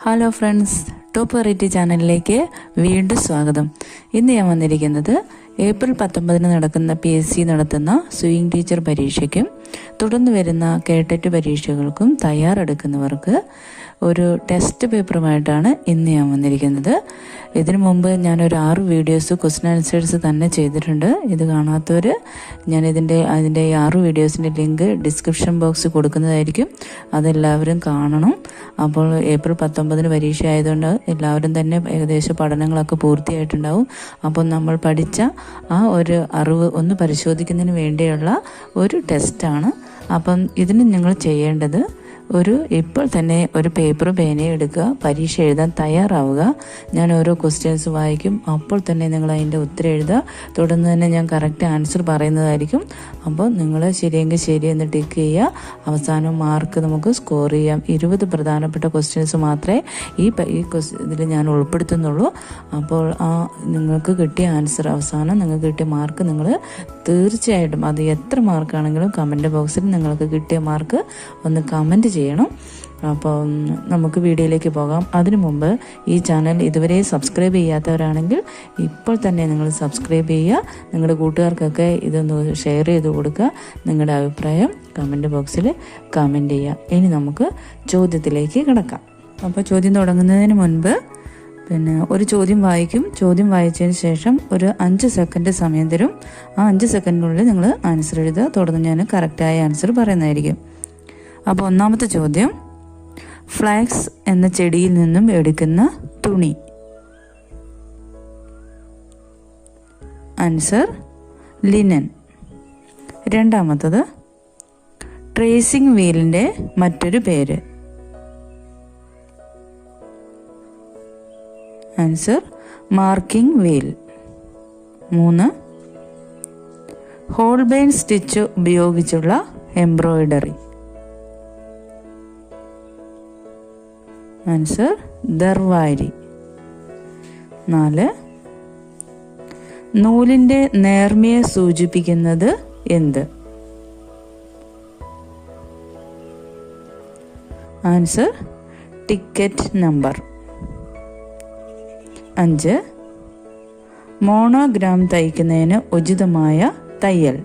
Hello friends, top variety ചാനലിലേക്ക് വീണ്ടും സ്വാഗതം. ഇന്ന് ഞാൻ വന്നിരിക്കുന്നത് ഏപ്രിൽ 19 നടക്കുന്ന PSC നടത്തുന്ന സ്വിംഗ് ടീച്ചർ പരീക്ഷയ്ക്കും തുടർന്ന് വരുന്ന കേട്ടറ്റ് പരീക്ഷകൾക്കും തയ്യാറെടുക്കുന്നവർക്ക് ഒരു ടെസ്റ്റ് പേപ്പറുമായിട്ടാണ് ഇന്ന് ഞാൻ വന്നിരിക്കുന്നത്. ഇതിനു മുമ്പ് ഞാനൊരു 6 വീഡിയോസ് ക്വസ്റ്റ്യൻ ആൻസേഴ്സ് തന്നെ ചെയ്തിട്ടുണ്ട്. ഇത് കാണാത്തവർ ഞാൻ അതിൻ്റെ 6 വീഡിയോസിൻ്റെ ലിങ്ക് ഡിസ്ക്രിപ്ഷൻ ബോക്സ് കൊടുക്കുന്നതായിരിക്കും. അതെല്ലാവരും കാണണം. അപ്പോൾ ഏപ്രിൽ 19 പരീക്ഷ ആയതുകൊണ്ട് എല്ലാവരും തന്നെ ഏകദേശം പഠനങ്ങളൊക്കെ പൂർത്തിയായിട്ടുണ്ടാവും. അപ്പോൾ നമ്മൾ പഠിച്ച ആ ഒരു അറിവ് ഒന്ന് പരിശോധിക്കുന്നതിന് വേണ്ടിയുള്ള ഒരു ടെസ്റ്റാണ്. അപ്പം ഇതിന് നിങ്ങൾ ചെയ്യേണ്ടത് ഇപ്പോൾ തന്നെ ഒരു പേപ്പറും പേനയും എടുക്കുക, പരീക്ഷ എഴുതാൻ തയ്യാറാവുക. ഞാൻ ഓരോ ക്വസ്റ്റ്യൻസ് വായിക്കും, അപ്പോൾ തന്നെ നിങ്ങൾ അതിൻ്റെ ഉത്തരം എഴുതുക. തുടർന്ന് തന്നെ ഞാൻ കറക്റ്റ് ആൻസർ പറയുന്നതായിരിക്കും. അപ്പോൾ നിങ്ങൾ ശരിയെങ്കിൽ ശരി എന്ന് ടിക്ക് ചെയ്യുക. അവസാനം മാർക്ക് നമുക്ക് സ്കോർ ചെയ്യാം. 20 പ്രധാനപ്പെട്ട ക്വസ്റ്റ്യൻസ് മാത്രമേ ഇതിൽ ഞാൻ ഉൾപ്പെടുത്തുന്നുള്ളൂ. അപ്പോൾ നിങ്ങൾക്ക് കിട്ടിയ ആൻസർ, അവസാനം നിങ്ങൾക്ക് കിട്ടിയ മാർക്ക് നിങ്ങൾ തീർച്ചയായിട്ടും അത് എത്ര മാർക്കാണെങ്കിലും കമൻറ്റ് ബോക്സിൽ നിങ്ങൾക്ക് കിട്ടിയ മാർക്ക് ഒന്ന് കമൻറ്റ് ചെയ്യണം. അപ്പോൾ നമുക്ക് വീഡിയോയിലേക്ക് പോകാം. അതിനു മുമ്പ് ഈ ചാനൽ ഇതുവരെ സബ്സ്ക്രൈബ് ചെയ്യാത്തവരാണെങ്കിൽ ഇപ്പോൾ തന്നെ നിങ്ങൾ സബ്സ്ക്രൈബ് ചെയ്യുക. നിങ്ങളുടെ കൂട്ടുകാർക്കൊക്കെ ഇതൊന്ന് ഷെയർ ചെയ്ത് കൊടുക്കുക. നിങ്ങളുടെ അഭിപ്രായം കമൻറ്റ് ബോക്സിൽ കമൻറ്റ് ചെയ്യുക. ഇനി നമുക്ക് ചോദ്യത്തിലേക്ക് കിടക്കാം. അപ്പോൾ ചോദ്യം തുടങ്ങുന്നതിന് മുൻപ് ഒരു ചോദ്യം വായിക്കും. ചോദ്യം വായിച്ചതിന് ശേഷം ഒരു 5 സെക്കൻഡ് സമയം തരും. ആ 5 സെക്കൻഡിനുള്ളിൽ നിങ്ങൾ ആൻസർ എഴുതുക. തുടർന്ന് ഞാൻ കറക്റ്റായ ആൻസർ പറയുന്നതായിരിക്കും. അപ്പോൾ ഒന്നാമത്തെ ചോദ്യം, ഫ്ലാക്സ് എന്ന ചെടിയിൽ നിന്നും എടുക്കുന്ന തുണി. Answer linen. രണ്ടാമത്തത്, ട്രേസിംഗ് വീലിൻ്റെ മറ്റൊരു പേര്. Answer marking wheel. 3, Holbein stitch ഉപയോഗിച്ചുള്ള എംബ്രോയിഡറി. ആൻസർ ദർവാരി. 4, നൂലിൻ്റെ നേർമയെ സൂചിപ്പിക്കുന്നത് എന്ത്? Answer ticket number. 5, മോണോഗ്രാം തയ്ക്കുന്നതിന് ഉചിതമായ തയ്യൽ.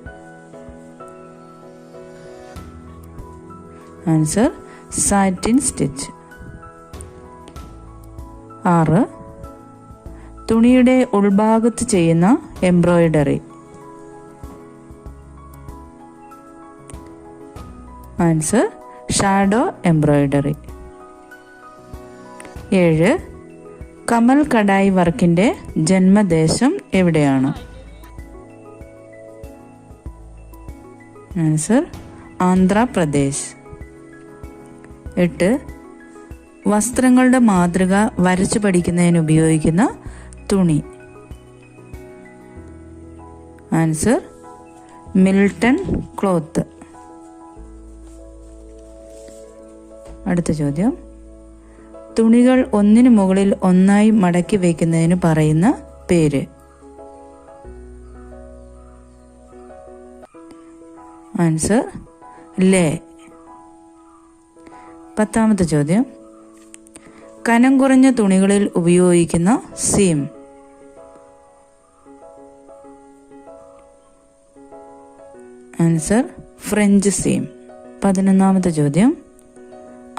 Answer satin stitch. 6, തുണിയുടെ ഉൾഭാഗത്ത് ചെയ്യുന്ന embroidery. Answer shadow embroidery. 7, Kamal kadai വർക്കിന്റെ ജന്മദേശം എവിടെയാണ്? ആൻസർ ആന്ധ്രാപ്രദേശ്. 8, വസ്ത്രങ്ങളുടെ മാതൃക വരച്ചു പഠിക്കുന്നതിന് ഉപയോഗിക്കുന്ന തുണി. Answer Milton cloth. അടുത്ത ചോദ്യം, തുണികൾ ഒന്നിനു മുകളിൽ ഒന്നായി മടക്കി വയ്ക്കുന്നതിന് പറയുന്ന പേര്. ആൻസർ ലേ. 10ാമത്തെ ചോദ്യം, കനം കുറഞ്ഞ തുണികളിൽ ഉപയോഗിക്കുന്ന സീം. Answer French seam. 11ാമത്തെ ചോദ്യം,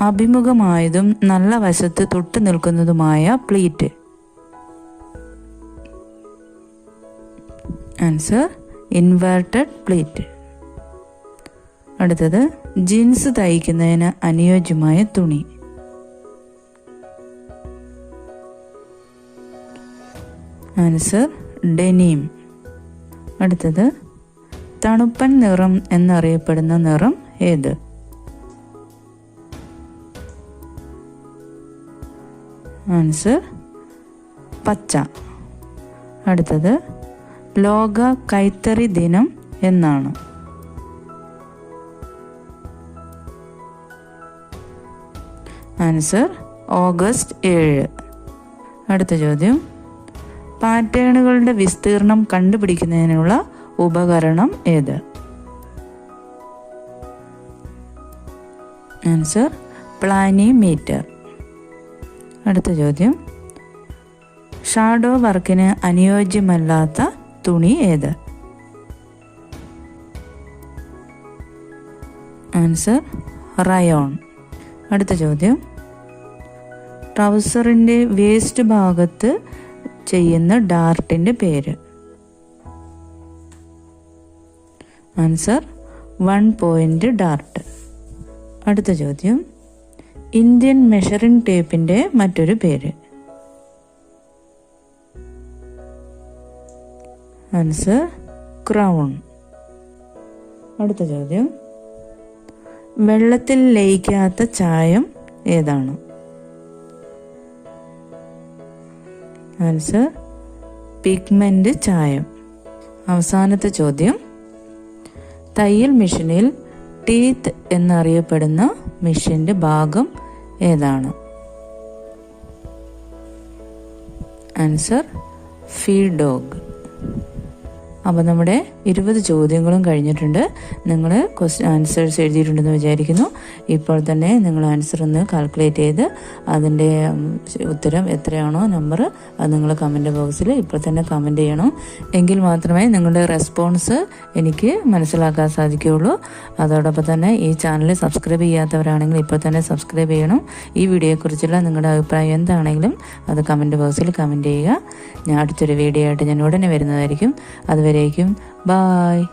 അഭിമുഖമായതും നല്ല വശത്ത് തൊട്ടു നിൽക്കുന്നതുമായ പ്ലീറ്റ്. Answer inverted pleat. അടുത്തത്, ജീൻസ് തയ്ക്കുന്നതിന് അനുയോജ്യമായ തുണി. Answer denim. അടുത്തത്, തണുപ്പൻ നിറം എന്നറിയപ്പെടുന്ന നിറം ഏത്? ആൻസർ പച്ച. അടുത്തത്, ലോക കൈത്തറി ദിനം എന്നാണ്? Answer August 7. അടുത്ത ചോദ്യം, പാറ്റേണുകളുടെ വിസ്തീർണം കണ്ടുപിടിക്കുന്നതിനുള്ള ഉപകരണം ഏത്? Answer planimeter. അടുത്ത ചോദ്യം, ഷാഡോ വർക്കിന് അനുയോജ്യമല്ലാത്ത തുണി ഏത്? Answer rayon. അടുത്ത ചോദ്യം, ട്രൗസറിൻ്റെ വേസ്റ്റ് ഭാഗത്ത് ചെയ്യുന്ന ഡാർട്ടിൻ്റെ പേര്? Answer 1 point Dart. അടുത്ത ചോദ്യം, ഇന്ത്യൻ മെഷറിംഗ് ടേപ്പിൻ്റെ മറ്റൊരു പേര്? Answer crown. അടുത്ത ചോദ്യം, വെള്ളത്തിൽ ലയിക്കാത്ത ചായം ഏതാണ്? ആൻസർ പിഗ്മെന്റ് ചായം. അവസാനത്തെ ചോദ്യം, തയ്യൽ മെഷീനിൽ ടീത്ത് എന്നറിയപ്പെടുന്ന മെഷീൻ്റെ ഭാഗം ഏതാണ്? Answer feed dog. അപ്പോൾ നമ്മുടെ 20 ചോദ്യങ്ങളും കഴിഞ്ഞിട്ടുണ്ട്. നിങ്ങൾ ആൻസേഴ്സ് എഴുതിയിട്ടുണ്ടെന്ന് വിചാരിക്കുന്നു. ഇപ്പോൾ തന്നെ നിങ്ങൾ ആൻസർ ഒന്ന് കാൽക്കുലേറ്റ് ചെയ്ത് അതിൻ്റെ ഉത്തരം എത്രയാണോ നമ്പർ അത് നിങ്ങൾ കമൻറ്റ് ബോക്സിൽ ഇപ്പോൾ തന്നെ കമൻറ്റ് ചെയ്യണം. എങ്കിൽ മാത്രമേ നിങ്ങളുടെ റെസ്പോൺസ് എനിക്ക് മനസ്സിലാക്കാൻ സാധിക്കുകയുള്ളൂ. അതോടൊപ്പം തന്നെ ഈ ചാനൽ സബ്സ്ക്രൈബ് ചെയ്യാത്തവരാണെങ്കിൽ ഇപ്പോൾ തന്നെ സബ്സ്ക്രൈബ് ചെയ്യണം. ഈ വീഡിയോയെക്കുറിച്ചുള്ള നിങ്ങളുടെ അഭിപ്രായം എന്താണെങ്കിലും അത് കമൻറ്റ് ബോക്സിൽ കമൻറ്റ് ചെയ്യുക. ഞാൻ അടുത്തൊരു വീഡിയോ ആയിട്ട് ഞാൻ ഉടനെ വരുന്നതായിരിക്കും. അതുവരേക്കും ബായ്.